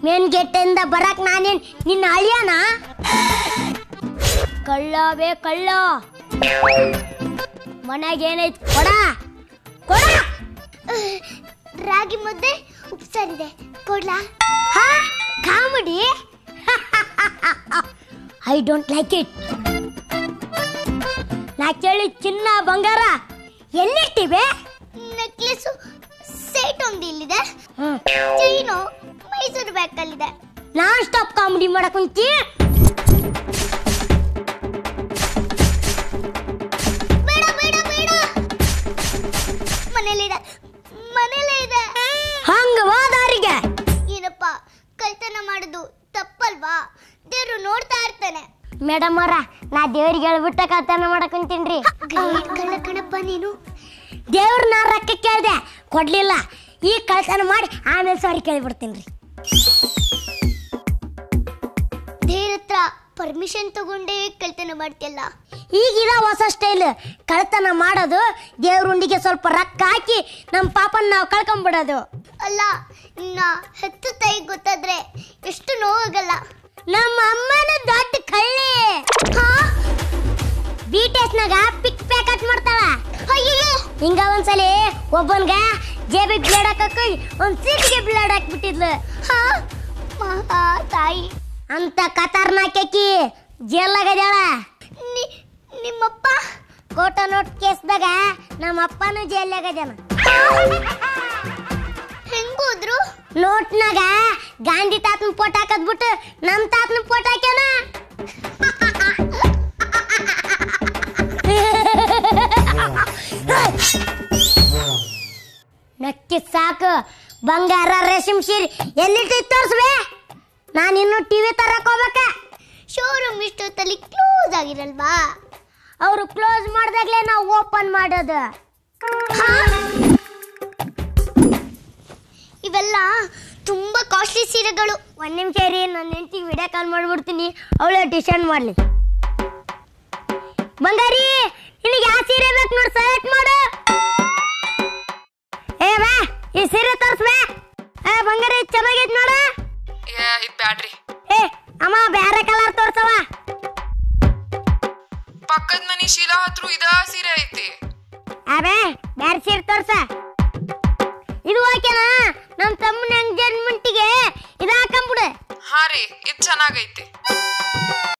Main ಗೇಟಿಂದ ಬರಕ್ ನಾನೇನ್ ನಿನ್ನ ಅಳಿಯಾನ? ಕಳ್ಳ ಬೇ ಕಳ್ಳ, ಮನೆಗೆ ಏನೈತ್ ಕೊಡ ಕೊಡ. ರಾಗಿ ಮುದ್ದೆ ಉಪ್ಸಾರಿದೆ ಕೊಡ್ಲಾ? Comedy. I don't like it. ನಾ ಕೇಳಿ ಚಿನ್ನ ಬಂಗಾರ ಎಲ್ಲಿಟ್ಟಿವೆ? ನೆಕ್ಲೆಸ್ ಸೆಟ್ ಒಂದು ಇಲ್ಲಿದೆ, ಚೈನು ಮೈಸೂರು ಬ್ಯಾಗಲ್ಲಿದೆ. ನಾನ್ ಸ್ಟಾಪ್ ಕಾಮಿಡಿ ಮಾಡಕ್ ಕುಂತಿ. ಬೇಡ ಬೇಡ ಬೇಡ, ಮನೇಲಿದೆ ಮನೇಲೇ ಇದೆ. ಹಂಗ ವಾದಾರಿಗೆ ಏನಪ್ಪ ಕಳ್ತನ ಮಾಡುದು ತಪ್ಪಲ್ವಾ? ದೇವ್ರು ನೋಡ್ತಾ ಇರ್ತಾನೆ. ಮೇಡಮ್ ಅವರ, ನಾ ದೇವ್ರಿಗೆ ಹೇಳ್ಬಿಟ್ಟ ಕಳ್ತನ ಮಾಡಕ್ ಕುಂತೀನ್ರಿ. ಕಣಪ್ಪ ನೀನು. ದೇವ್ರ ನಾ ರೊಕ್ಕ ಕೇಳ್ದೆ, ಕೊಡ್ಲಿಲ್ಲ. ಈಗ ಕಳ್ತನ ಮಾಡಿ ಆಮೇಲೆ ಸಾರಿ ಕೇಳಿಬಿಡ್ತೀನಿ. ದೇವ್ರ ಹತ್ರ ಪರ್ಮಿಷನ್ ತಗೊಂಡೇ ಕಳ್ತನ ಮಾಡ್ತಿಯಲ್ಲ. ಈಗಿದ ಹೊಸ ಸ್ಟೈಲ್ ಕಳ್ತನ ಮಾಡೋದು. ದೇವ್ರ ಉಂಡಿಗೆ ಸ್ವಲ್ಪ ರೊಕ್ಕ ಹಾಕಿ ನಮ್ಮ ಪಾಪನ್ ನಾವು ಕಳ್ಕೊಂಡ್ಬಿಡೋದು. ಅಲ್ಲ, ನಿನ್ನ ಹೆತ್ತು ತಾಯಿ ಗೊತ್ತಾದ್ರೆ ಎಷ್ಟು ನೋವಾಗಲ್ಲ. ನಮ್ಮ ಅಮ್ಮನ ದೊಡ್ಡ ಕಳ್ಳಿ. BTS-ನಾಗ ಪಿಕ್ ಪ್ಯಾಕೆಟ್ ಮಾಡ್ತಾಳ. ಅಯ್ಯೋ, ಹಿಂಗ ಒಂದ್ಸಲಿ ಒಬ್ಬನ್ಗ ಜೇಬಿಗೆ ಬ್ಲೇಡ್ ಹಾಕಕ್ಕ ಒಂದ್ ಸೀಟಿಗೆ ಬ್ಲೇಡ್ ಹಾಕ್ಬಿಟ್ಟಿದ್ಲು. ತಾಯಿ ಅಂತ ಕತಾರ್ನಾಕಿ ಜೇಲಾಗದ್ಯಾಳ. ನಿಮ್ಮಪ್ಪ ಕೋಟ ನೋಟ್ ಕೇಸ್ದಾಗ ನಮ್ಮ ಅಪ್ಪನೂ ಜೈಲಾಗದ್ಯಾನ. ಹೆಂಗೋದ್ರು? ನೋಟ್ನಾಗ ಗಾಂಧಿ ತಾತನ ಫೋಟೋ ಹಾಕದ್ಬಿಟ್ಟು ನಮ್ ತಾತನ ಫೋಟೋ ಹಾಕ್ಯಾನ. ನಕ್ಕಿ ಸಾಕು. ಬಂಗಾರ ರೇಷ್ಮೆ ಸೀರೆ ಎಲ್ಲಿಟ್ಟು ತೋರ್ಸ್ಬೇ? ನಾನು ಇನ್ನು ಟಿವಿ ತರಕ್ ಹೋಗ್ಬೇಕ. ಶೋರೂಮ್ ಇಷ್ಟೊತ್ತಲ್ಲಿ ಕ್ಲೋಸ್ ಆಗಿರಲ್ವಾ? ಅವರು ಕ್ಲೋಸ್ ಮಾಡ್ದಾಗ್ಲೇ ನಾವು ಓಪನ್ ಮಾಡೋದು. ಇವೆಲ್ಲ ತುಂಬಾ ಕಾಸ್ಟ್ಲಿ ಸೀರೆಗಳು. ಒಂದ್ ನಿಮಿಷ ರೀ, ನನ್ನ ಹೆಂಡತಿಗೆ ವಿಡಿಯೋ ಕಾಲ್ ಮಾಡ್ಬಿಡ್ತೀನಿ, ಅವಳೇ ಡಿಸೈಡ್ ಮಾಡ್ಲಿ. ಬಂಗಾರಿ, ನಿನಗೆ ಯಾವ ಸೀರೆ ಬೇಕು ನೋಡಿ ಸೆಲೆಕ್ಟ್ ಮಾಡು. ಏ ಬಾ, ಈ ಸೀರೆ ತೋರ್ಸ್ಬೇ. ಏ ಬಂಗಾರಿ, ಚೆನ್ನಾಗೈತ್ ನೋಡ. ಇದು ಬ್ಯಾಡ್ರಿ. ಏ ಅಮ್ಮ, ಬ್ಯಾರೆ ಕಲರ್ ತೋರ್ಸವ. ಪಕ್ಕದ ಮನಿ ಶೀಲಾ ಹತ್ರ ಇದ ಸೀರೆ ಐತಿ. ಅಬೇ, ಬ್ಯಾರೆ ಸೀರೆ ತೋರ್ಸ. ಇದು ಓಕೆನಾ? ನಮ್ಮ ತಮ್ಮನ ಎಂಗೇಜ್ಮೆಂಟಿಗೆ ಇದು ಹಾಕೊಂಬಿಡು. ಹಾ ರೀ, ಇದು ಚೆನ್ನಾಗೈತಿ.